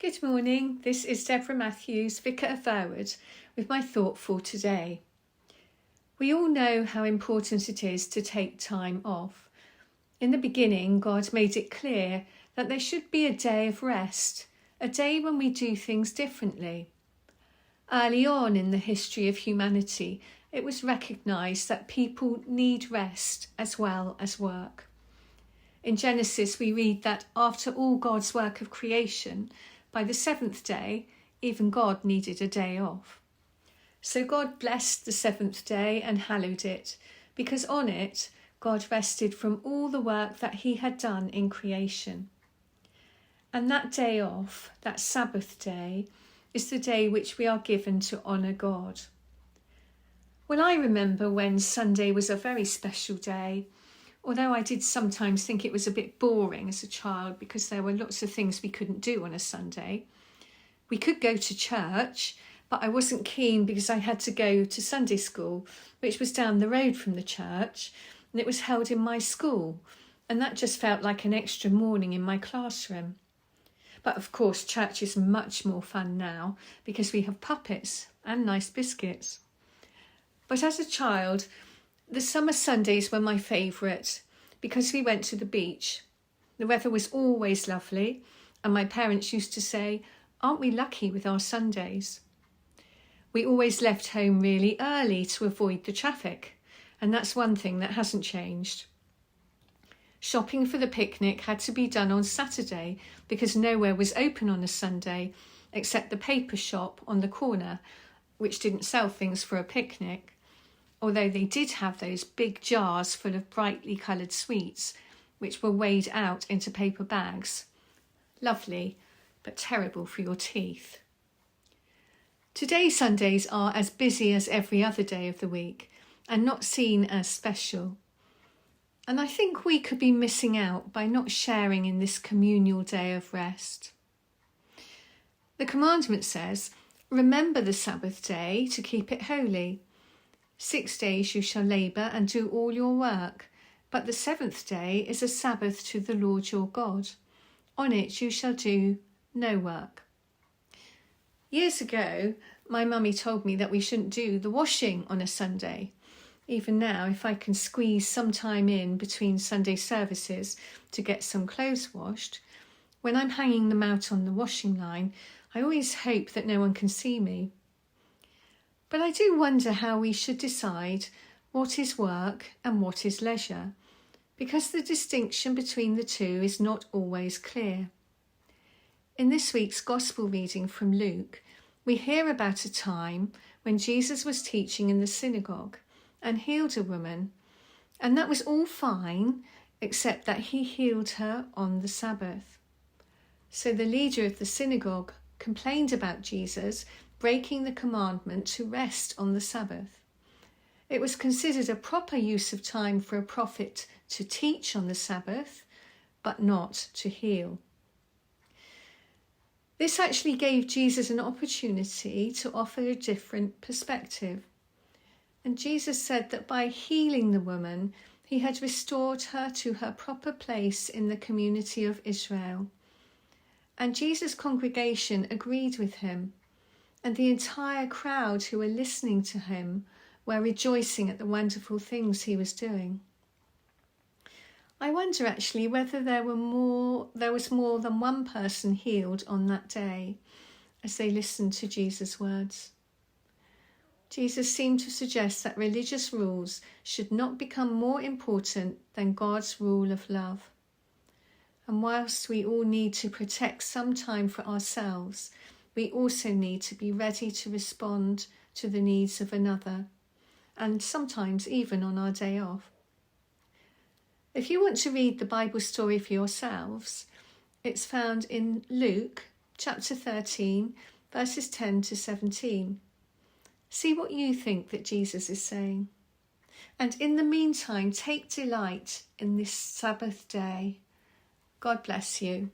Good morning, this is Deborah Matthews, Vicar of Verwood, with my thought for today. We all know how important it is to take time off. In the beginning, God made it clear that there should be a day of rest, a day when we do things differently. Early on in the history of humanity, it was recognised that people need rest as well as work. In Genesis, we read that after all God's work of creation, by the seventh day, even God needed a day off. So God blessed the seventh day and hallowed it, because on it, God rested from all the work that he had done in creation. And that day off, that Sabbath day, is the day which we are given to honour God. Well, I remember when Sunday was a very special day, although I did sometimes think it was a bit boring as a child because there were lots of things we couldn't do on a Sunday. We could go to church, but I wasn't keen because I had to go to Sunday school, which was down the road from the church, and it was held in my school, and that just felt like an extra morning in my classroom. But of course, church is much more fun now because we have puppets and nice biscuits. But as a child, the summer Sundays were my favourite because we went to the beach. The weather was always lovely, and my parents used to say, "Aren't we lucky with our Sundays?" We always left home really early to avoid the traffic, and that's one thing that hasn't changed. Shopping for the picnic had to be done on Saturday because nowhere was open on a Sunday except the paper shop on the corner, which didn't sell things for a picnic. Although they did have those big jars full of brightly coloured sweets, which were weighed out into paper bags. Lovely, but terrible for your teeth. Today's Sundays are as busy as every other day of the week and not seen as special. And I think we could be missing out by not sharing in this communal day of rest. The commandment says, "Remember the Sabbath day to keep it holy. 6 days you shall labour and do all your work, but the seventh day is a Sabbath to the Lord your God. On it you shall do no work." Years ago, my mummy told me that we shouldn't do the washing on a Sunday. Even now, if I can squeeze some time in between Sunday services to get some clothes washed, when I'm hanging them out on the washing line, I always hope that no one can see me. But I do wonder how we should decide what is work and what is leisure, because the distinction between the two is not always clear. In this week's Gospel reading from Luke, we hear about a time when Jesus was teaching in the synagogue and healed a woman, and that was all fine, except that he healed her on the Sabbath. So the leader of the synagogue complained about Jesus breaking the commandment to rest on the Sabbath. It was considered a proper use of time for a prophet to teach on the Sabbath, but not to heal. This actually gave Jesus an opportunity to offer a different perspective. And Jesus said that by healing the woman, he had restored her to her proper place in the community of Israel. And Jesus' congregation agreed with him, and the entire crowd who were listening to him were rejoicing at the wonderful things he was doing. I wonder actually whether there was more than one person healed on that day as they listened to Jesus' words. Jesus seemed to suggest that religious rules should not become more important than God's rule of love. And whilst we all need to protect some time for ourselves, we also need to be ready to respond to the needs of another, and sometimes even on our day off. If you want to read the Bible story for yourselves, it's found in Luke chapter 13, verses 10 to 17. See what you think that Jesus is saying. And in the meantime, take delight in this Sabbath day. God bless you.